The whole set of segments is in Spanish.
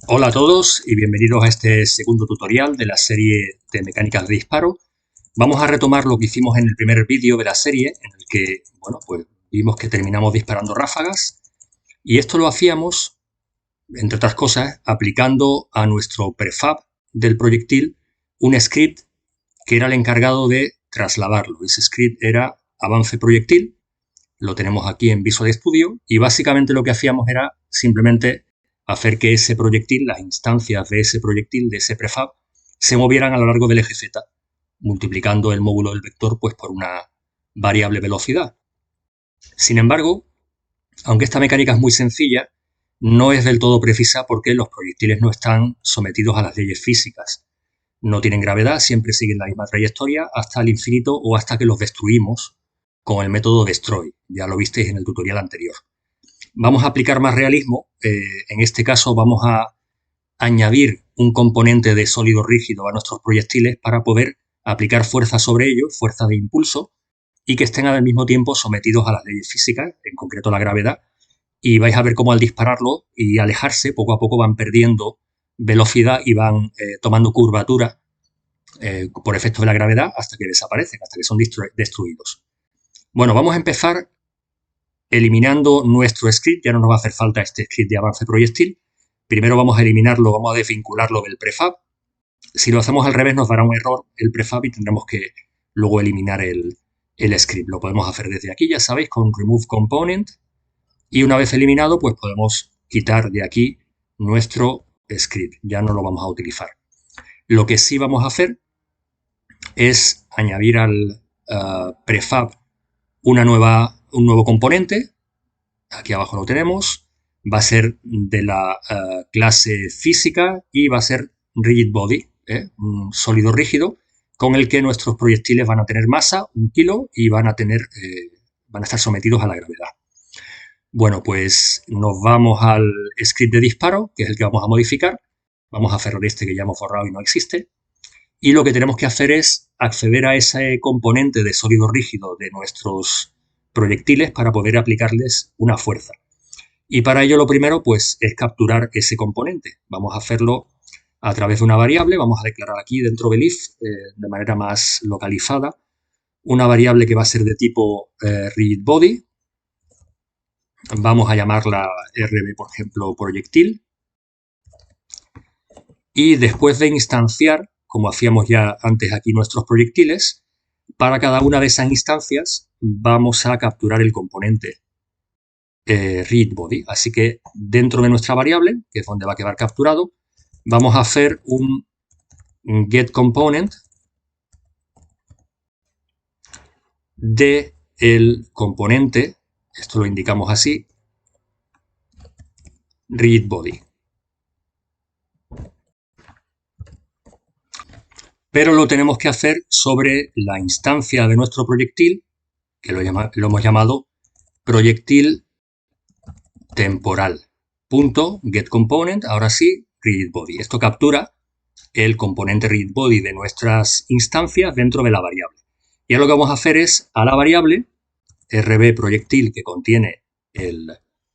Hola a todos y bienvenidos a este segundo tutorial de la serie de mecánicas de disparo. Vamos a retomar lo que hicimos en el primer vídeo de la serie, en el que, bueno, pues vimos que terminamos disparando ráfagas y esto lo hacíamos, entre otras cosas, aplicando a nuestro prefab del proyectil un script que era el encargado de trasladarlo. Ese script era avance proyectil, lo tenemos aquí en Visual Studio y básicamente lo que hacíamos era simplemente hacer que ese proyectil, las instancias de ese proyectil, de ese prefab, se movieran a lo largo del eje Z, multiplicando el módulo del vector pues, por una variable velocidad. Sin embargo, aunque esta mecánica es muy sencilla, no es del todo precisa porque los proyectiles no están sometidos a las leyes físicas. No tienen gravedad, siempre siguen la misma trayectoria hasta el infinito o hasta que los destruimos con el método destroy. Ya lo visteis en el tutorial anterior. Vamos a aplicar más realismo. En este caso vamos a añadir un componente de sólido rígido a nuestros proyectiles para poder aplicar fuerza sobre ellos, fuerza de impulso, y que estén al mismo tiempo sometidos a las leyes físicas, en concreto la gravedad, y vais a ver cómo al dispararlo y alejarse, poco a poco van perdiendo velocidad y van tomando curvatura por efecto de la gravedad hasta que desaparecen, hasta que son destruidos. Bueno, vamos a empezar eliminando nuestro script. Ya no nos va a hacer falta este script de avance proyectil. Primero vamos a eliminarlo, vamos a desvincularlo del prefab. Si lo hacemos al revés nos dará un error el prefab y tendremos que luego eliminar el script. Lo podemos hacer desde aquí, ya sabéis, con Remove Component. Y una vez eliminado, pues podemos quitar de aquí nuestro script. Ya no lo vamos a utilizar. Lo que sí vamos a hacer es añadir al prefab un nuevo componente. Aquí abajo lo tenemos. Va a ser de la clase física y va a ser rigid body, un sólido rígido, con el que nuestros proyectiles van a tener masa, 1 kilo, y van a estar sometidos a la gravedad. Bueno, pues nos vamos al script de disparo, que es el que vamos a modificar. Vamos a cerrar este que ya hemos borrado y no existe. Y lo que tenemos que hacer es acceder a ese componente de sólido rígido de nuestros proyectiles para poder aplicarles una fuerza. Y para ello lo primero pues es capturar ese componente. Vamos a hacerlo a través de una variable. Vamos a declarar aquí dentro del if, de manera más localizada, una variable que va a ser de tipo rigid body. Vamos a llamarla rb, por ejemplo, proyectil. Y después de instanciar, como hacíamos ya antes aquí nuestros proyectiles, para cada una de esas instancias vamos a capturar el componente rigid body. Así que dentro de nuestra variable, que es donde va a quedar capturado, vamos a hacer un get component de el componente, esto lo indicamos así, rigid body. Pero lo tenemos que hacer sobre la instancia de nuestro proyectil, que lo hemos llamado proyectil temporal. Punto get component, ahora sí, rigid body. Esto captura el componente rigid body de nuestras instancias dentro de la variable. Y ahora lo que vamos a hacer es a la variable rb proyectil que contiene el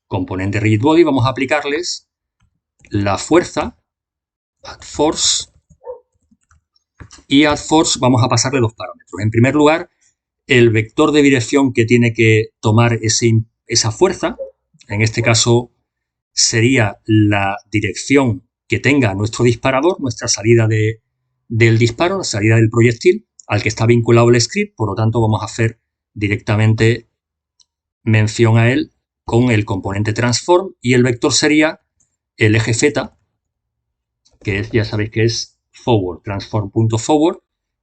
componente rigid body, vamos a aplicarles la fuerza add force, y add force vamos a pasarle dos parámetros. En primer lugar, el vector de dirección que tiene que tomar esa fuerza, en este caso sería la dirección que tenga nuestro disparador, nuestra salida del disparo, la salida del proyectil, al que está vinculado el script. Por lo tanto, vamos a hacer directamente mención a él con el componente transform, y el vector sería el eje Z, que es, ya sabéis que es forward, transform.forward,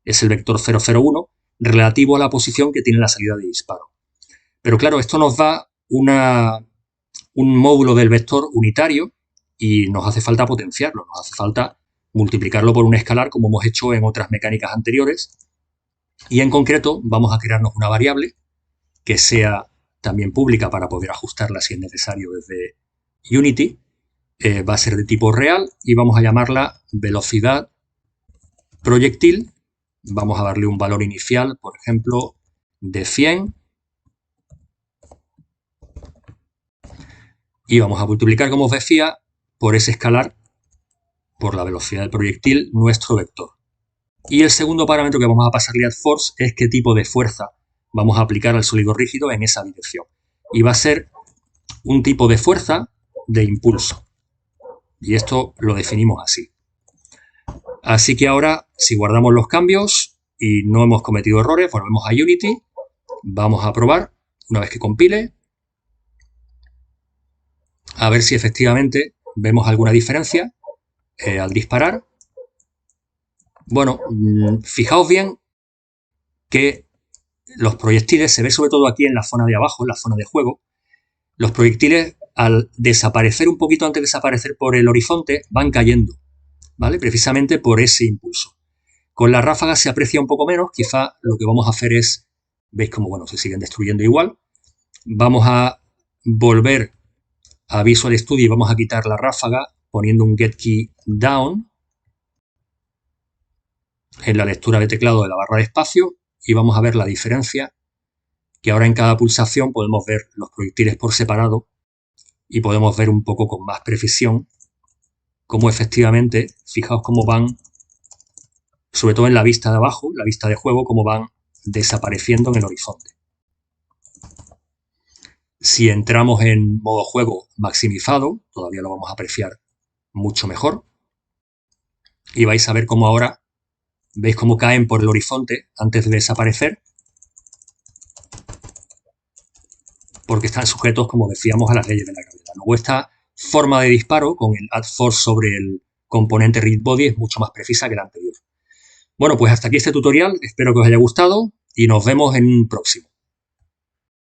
es el vector 001 relativo a la posición que tiene la salida de disparo. Pero claro, esto nos da un módulo del vector unitario y nos hace falta potenciarlo, nos hace falta multiplicarlo por un escalar como hemos hecho en otras mecánicas anteriores, y en concreto vamos a crearnos una variable que sea también pública para poder ajustarla si es necesario desde Unity. Va a ser de tipo real y vamos a llamarla velocidad proyectil. Vamos a darle un valor inicial, por ejemplo, de 100, y vamos a multiplicar, como os decía, por ese escalar por la velocidad del proyectil nuestro vector. Y el segundo parámetro que vamos a pasarle a force es qué tipo de fuerza vamos a aplicar al sólido rígido en esa dirección. Y va a ser un tipo de fuerza de impulso. Y esto lo definimos así. Así que ahora, si guardamos los cambios y no hemos cometido errores, volvemos a Unity, vamos a probar, una vez que compile, a ver si efectivamente vemos alguna diferencia al disparar. Bueno, fijaos bien que los proyectiles, se ve sobre todo aquí en la zona de abajo, en la zona de juego, los proyectiles al desaparecer un poquito antes de desaparecer por el horizonte van cayendo, ¿vale? Precisamente por ese impulso. Con la ráfaga se aprecia un poco menos, quizá lo que vamos a hacer es, veis como, bueno, se siguen destruyendo igual. Vamos a volver a Visual Studio y vamos a quitar la ráfaga poniendo un GetKey Down en la lectura de teclado de la barra de espacio y vamos a ver la diferencia, que ahora en cada pulsación podemos ver los proyectiles por separado y podemos ver un poco con más precisión cómo efectivamente, fijaos cómo van, sobre todo en la vista de abajo, la vista de juego, cómo van desapareciendo en el horizonte. Si entramos en modo juego maximizado, todavía lo vamos a apreciar mucho mejor. Y vais a ver cómo ahora, veis cómo caen por el horizonte antes de desaparecer, porque están sujetos, como decíamos, a las leyes de la gravedad. Luego esta forma de disparo con el add force sobre el componente read body es mucho más precisa que la anterior. Bueno, pues hasta aquí este tutorial, espero que os haya gustado y nos vemos en un próximo.